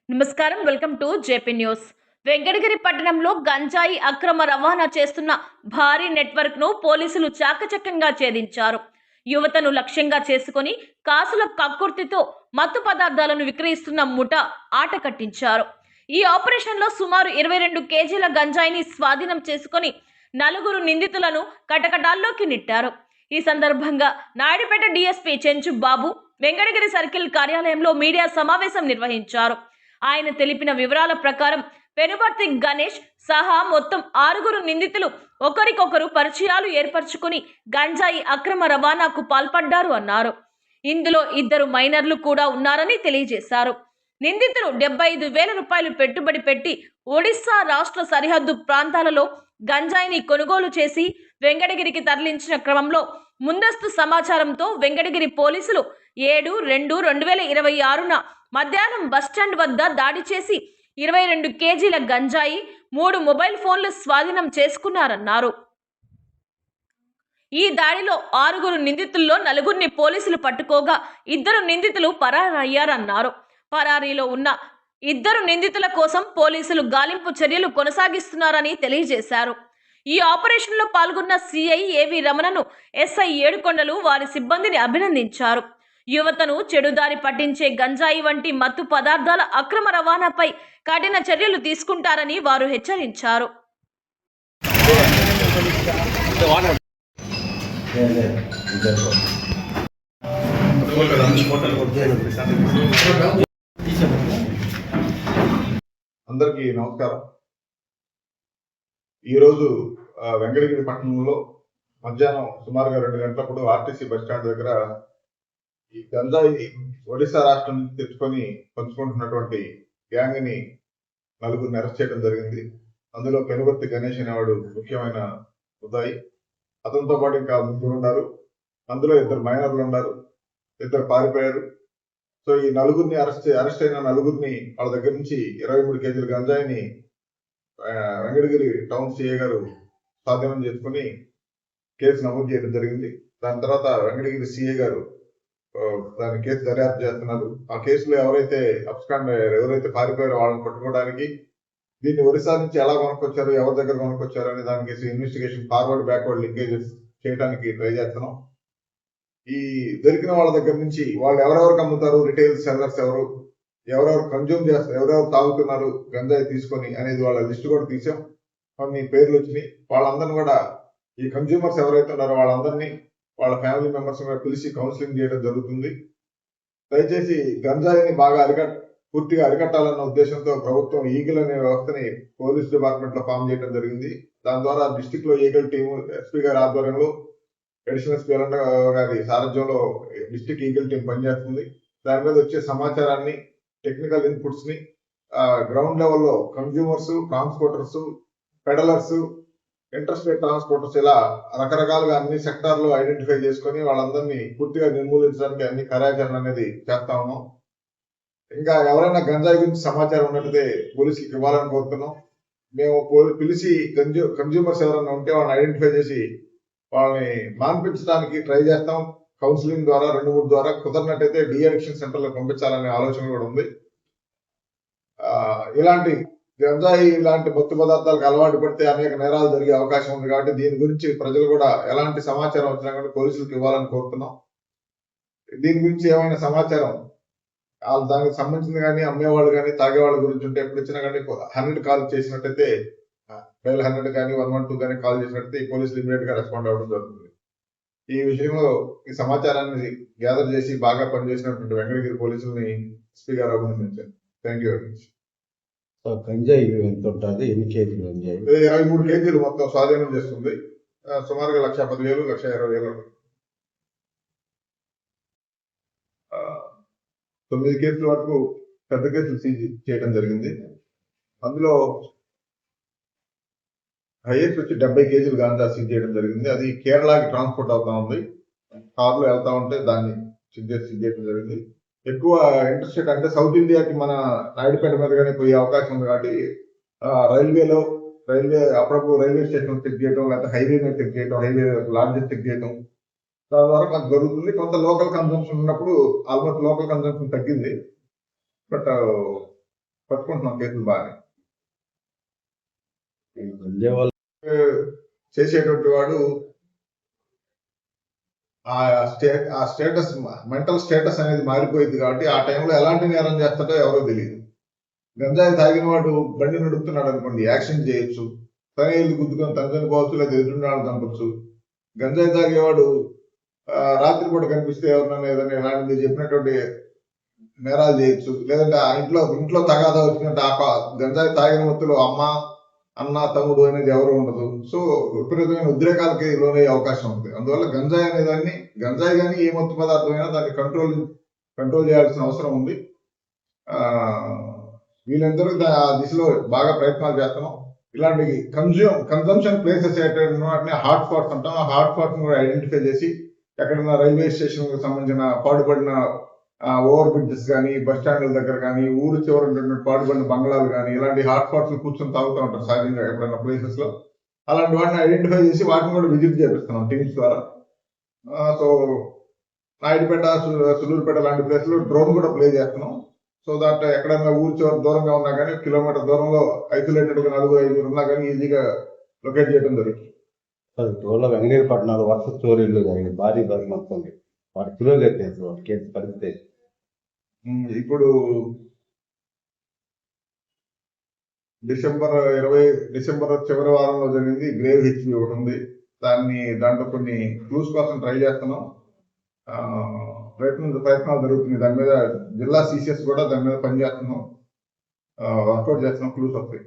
నమస్కారం. Welcome to JP news. Venkatagiri పట్టణంలో గంజాయి అక్రమ రవాణా చేస్తున్న భారీ నెట్వర్క్ను పోలీసులు చాకచక్యంగా ఛేదించారు. యువతను లక్ష్యంగా చేసుకుని కాసుల కక్కుర్తితో మత్తు పదార్థాలను విక్రయిస్తున్న ముఠా ఆట కట్టించారు. ఈ ఆపరేషన్లో సుమారు 22 కేజీల గంజాయిని స్వాధీనం చేసుకుని నలుగురు నిందితులను కటకటాల్లోకి నెట్టారు. ఈ సందర్భంగా నాయుడుపేట డీఎస్పీ చెంచు బాబు వెంకటగిరి సర్కిల్ కార్యాలయంలో మీడియా సమావేశం నిర్వహించారు. ఆయన తెలిపిన వివరాల ప్రకారం పెనుబర్తి గణేష్ సహా మొత్తం 6 నిందితులు ఒకరికొకరు పరిచయాలు ఏర్పరచుకుని గంజాయి అక్రమ రవాణాకు పాల్పడ్డారు అన్నారు. ఇందులో 2 మైనర్లు కూడా ఉన్నారని తెలియజేశారు. నిందితులు 75,000 రూపాయలు పెట్టుబడి పెట్టి ఒడిశా రాష్ట్ర సరిహద్దు ప్రాంతాలలో గంజాయిని కొనుగోలు చేసి వెంకటగిరికి తరలించిన క్రమంలో ముందస్తు సమాచారంతో వెంకటగిరి పోలీసులు 7/2/2026న మధ్యాహ్నం బస్టాండ్ వద్ద దాడి చేసి 22 కేజీల గంజాయి, 3 మొబైల్ ఫోన్లు స్వాధీనం చేసుకున్నారన్నారు. ఈ దాడిలో 6 నిందితుల్లో 4 పోలీసులు పట్టుకోగా 2 నిందితులు పరారయ్యారన్నారు. పరారీలో ఉన్న 2 నిందితుల కోసం పోలీసులు గాలింపు చర్యలు కొనసాగిస్తున్నారని తెలియజేశారు. ఈ ఆపరేషన్లో పాల్గొన్న సిఐ ఏవి రమణను ఎస్ఐ ఏడుకొండలు వారి సిబ్బందిని అభినందించారు. యువతను చెడుదారి పట్టించే గంజాయి వంటి మత్తు పదార్థాల అక్రమ రవాణాపై కఠిన చర్యలు తీసుకుంటారని వారు హెచ్చరించారు. అందరికీ నమస్కారం. ఈరోజు వెంకటగిరి పట్టణంలో మధ్యాహ్నం సుమారుగా 2 గంటలప్పుడు ఆర్టీసీ బస్టాండ్ దగ్గర ఈ గంజాయి ఒడిశా రాష్ట్రం నుంచి తెచ్చుకొని పంచుకుంటున్నటువంటి గ్యాంగ్ ని 4 అరెస్ట్ చేయడం జరిగింది. అందులో పెనుబర్తి గణేష్ అనేవాడు ముఖ్యమైన ఉదాయి. అతనితో పాటు ఇంకా 3 ఉన్నారు. అందులో 2 మైనర్లు ఉన్నారు, 2 పారిపోయారు. సో ఈ 4 అరెస్ట్ అయిన 4 వాళ్ళ దగ్గర నుంచి 23 కేజీల గంజాయిని వెంకటగిరి టౌన్ సిఐ గారు స్వాధీనం చేసుకుని కేసు నమోదు చేయడం జరిగింది. దాని తర్వాత వెంకటగిరి సిఐ గారు దాని కేసు దర్యాప్తు చేస్తున్నారు. ఆ కేసులో ఎవరైతే పారిపోయారో వాళ్ళని పట్టుకోవడానికి, దీన్ని ఒరిస్సా నుంచి ఎలా కొనుక్కొచ్చారు, ఎవరి దగ్గర కొనుక్కొచ్చారు అనే దానికి ఇన్వెస్టిగేషన్ ఫార్వర్డ్ బ్యాక్వర్డ్ లింకేజెస్ చేయడానికి ట్రై చేస్తున్నాం. ఈ దొరికిన వాళ్ళ దగ్గర నుంచి వాళ్ళు ఎవరెవరికి అమ్ముతారు, రిటైల్ సెల్లర్స్ ఎవరెవరు కన్జ్యూమ్ చేస్తారు, ఎవరెవరు తాగుతున్నారు గంజాయి తీసుకొని అనేది వాళ్ళ లిస్ట్ కూడా తీసాం. కొన్ని పేర్లు వచ్చినాయి. వాళ్ళందరినీ కూడా ఈ కన్జ్యూమర్స్ ఎవరైతే ఉన్నారో వాళ్ళందరినీ వాళ్ళ ఫ్యామిలీ మెంబర్స్ కూడా పిలిచి కౌన్సిలింగ్ చేయడం జరుగుతుంది. దయచేసి గంజాయిని బాగా పూర్తిగా అరికట్టాలన్న ఉద్దేశంతో ప్రభుత్వం ఈగిల్ అనే వ్యవస్థని పోలీస్ డిపార్ట్మెంట్ లో ఫామ్ చేయడం జరిగింది. దాని ద్వారా డిస్టిక్ లో ఈగిల్ టీము ఎస్పీ గారి ఆధ్వర్యంలో, అడిషనల్ ఎస్పీ గారి సారథ్యంలో డిస్టిక్ ఈగిల్ టీం పనిచేస్తుంది. దాని మీద వచ్చే సమాచారాన్ని, టెక్నికల్ ఇన్పుట్స్ ని గ్రౌండ్ లెవెల్లో consumers, transporters, peddlers, interstate transporters ఇలా రకరకాలుగా అన్ని సెక్టార్లు ఐడెంటిఫై చేసుకుని వాళ్ళందరినీ పూర్తిగా నిర్మూలించడానికి అన్ని కార్యాచరణ అనేది చేస్తా ఉన్నాం. ఇంకా ఎవరైనా గంజాయి గురించి సమాచారం ఉన్నట్లయితే పోలీసులకు ఇవ్వాలని కోరుతున్నాం. మేము పిలిచి కన్జ్యూమర్స్ ఎవరైనా ఉంటే వాళ్ళని ఐడెంటిఫై చేసి వాళ్ళని మాన్పించడానికి ట్రై చేస్తాం. కౌన్సిలింగ్ ద్వారా 2-3 ద్వారా కుదరినట్టయితే డి అడిక్షన్ సెంటర్లో పంపించాలనే ఆలోచన కూడా ఉంది. ఇలాంటి గంజాయి ఇలాంటి మత్తు పదార్థాలకు అలవాటు పడితే అనేక నేరాలు జరిగే అవకాశం ఉంది. కాబట్టి దీని గురించి ప్రజలు కూడా ఎలాంటి సమాచారం వచ్చినా కూడా పోలీసులకు ఇవ్వాలని కోరుతున్నాం. దీని గురించి ఏమైనా సమాచారం దానికి సంబంధించింది కానీ, అమ్మేవాళ్ళు కానీ, తాగేవాళ్ళ గురించి ఉంటే ఎప్పుడు ఇచ్చినా కానీ 100 కాల్ చేసినట్టయితే, డైల్ 100 కానీ 112 కానీ కాల్ చేసినట్టయితే ఈ పోలీసులు ఇమీడియట్ గా రెస్పాండ్ అవ్వడం జరుగుతుంది. ఈ విషయంలో ఈ సమాచారాన్ని గ్యాదర్ చేసి బాగా పనిచేసినటువంటి వెంకటగిరి పోలీసుల్ని ఎస్పీ గారు అభినందించారు. Thank you very much. గంజాయి ఎంత ఉంటుంది? ఎన్ని కేజీలు గంజాయి? 23 కేజీలు మొత్తం స్వాధీనం చేస్తుంది. సుమారుగా 1,10,000, 1,20,000. 9 కేసుల వరకు పెద్ద కేసులు సీజ్ చేయడం జరిగింది. అందులో హైయెస్ట్ వచ్చి 70 కేజీలు గాంజా సీజ్ చేయడం జరిగింది. అది కేరళకి ట్రాన్స్పోర్ట్ అవుతా ఉంది. కార్లో వెళ్తా ఉంటే దాన్ని సీజ్ చేయడం జరిగింది. ఎక్కువ ఇంట్రెస్టెడ్ అంటే సౌత్ ఇండియాకి మన నాయుడుపేట మీదగానే పోయే అవకాశం ఉంది. కాబట్టి అప్పుడప్పుడు రైల్వే స్టేషన్ చెక్ చేయడం, లేకపోతే హైవే మీద చెక్ చేయడం, హైవే లాడ్జెస్ చెక్ చేయడం, దాని ద్వారా కొంత జరుగుతుంది. కొంత లోకల్ కన్సంప్షన్ ఉన్నప్పుడు ఆల్మోస్ట్ లోకల్ కన్సంప్షన్ తగ్గింది. బట్ పట్టుకుంటున్నాం కేసులు బాగా. గంజాయి వాళ్ళు చేసేటువంటి వాడు ఆ స్టేటస్, మెంటల్ స్టేటస్ అనేది మారిపోయింది కాబట్టి ఆ టైంలో ఎలాంటి నేరం చేస్తాడో ఎవరో తెలియదు. గంజాయి తాగిన వాడు బండి నడుపుతున్నాడు అనుకోండి, యాక్షన్ చేయొచ్చు, తన ఇల్లు గుద్దుకొని తన చనిపోవచ్చు, లేదా ఎదురున్నాడు చంపొచ్చు. గంజాయి తాగేవాడు రాత్రిపూట కనిపిస్తే ఎవరినైనా ఏదైనా ఇలాంటి మీరు చెప్పినటువంటి నేరాలు చేయొచ్చు, లేదంటే ఆ ఇంట్లో తగాదా వచ్చినట్టు ఆ గంజాయి తాగిన మత్తులో అమ్మ, అన్న, తమ్ముడు అనేది ఎవరు ఉండదు. సో విపరీతమైన ఉద్రేకాలకి లోనయ్యే అవకాశం ఉంది. అందువల్ల గంజాయి అనే దాన్ని, గంజాయి కానీ ఏ మత్తు పదార్థమైనా దాన్ని కంట్రోల్ చేయాల్సిన అవసరం ఉంది. వీళ్ళందరూ ఆ దిశలో బాగా ప్రయత్నాలు చేస్తున్నాం. ఇలాంటి కన్జంప్షన్ ప్లేసెస్ వాటిని హాట్ స్పాట్స్ అంటాం. ఆ హాట్ స్పాట్స్ కూడా ఐడెంటిఫై చేసి ఎక్కడైనా రైల్వే స్టేషన్ కి సంబంధించిన పాడుపడిన ఓవర్ బ్రిడ్జెస్ కానీ, బస్ స్టాండ్ల దగ్గర కానీ, ఊరు చివరి పాడుపడిన బంగ్లాలు కానీ, ఇలాంటి హాట్ స్పాట్స్ కూర్చొని తాగుతూ ఉంటారు సహజంగా ఎప్పుడైనా ప్లేసెస్ లో. అలాంటి వాటిని ఐడెంటిఫై చేసి వాటిని కూడా విజిట్ చేపిస్తున్నాం టీమ్స్ ద్వారా. సో నాయుడుపేట, సులూరుపేట లాంటి ప్లేస్ లో డ్రోన్ కూడా ప్లే చేస్తున్నాం. సో దాంట్ ఎక్కడైనా ఊరు చివరి దూరంగా ఉన్నా కానీ, కిలోమీటర్ దూరంలో ఐసోలేటెడ్ గా 4-5 ఉన్నా కానీ ఈజీగా లొకేట్ చేయడం జరుగుతుంది. టోల్లో వెంగళగిరి పట్టణాలు వరుస చోరీలు జరిగింది, భారీ మొత్తం వాటి పురోగతి వాటి కేసు పరిస్థితి. ఇప్పుడు డిసెంబర్ చివరి వారంలో జరిగింది గ్రేవ్ హెచ్పి ఒకటి ఉంది. దాంట్లో కొన్ని క్లూస్ కోసం ట్రై చేస్తున్నాం. ప్రయత్నాలు జరుగుతుంది. దాని మీద జిల్లా సిసిఎస్ కూడా దాని మీద పనిచేస్తున్నాం, వర్కౌట్ చేస్తున్నాం. క్లూస్ వస్తాయి.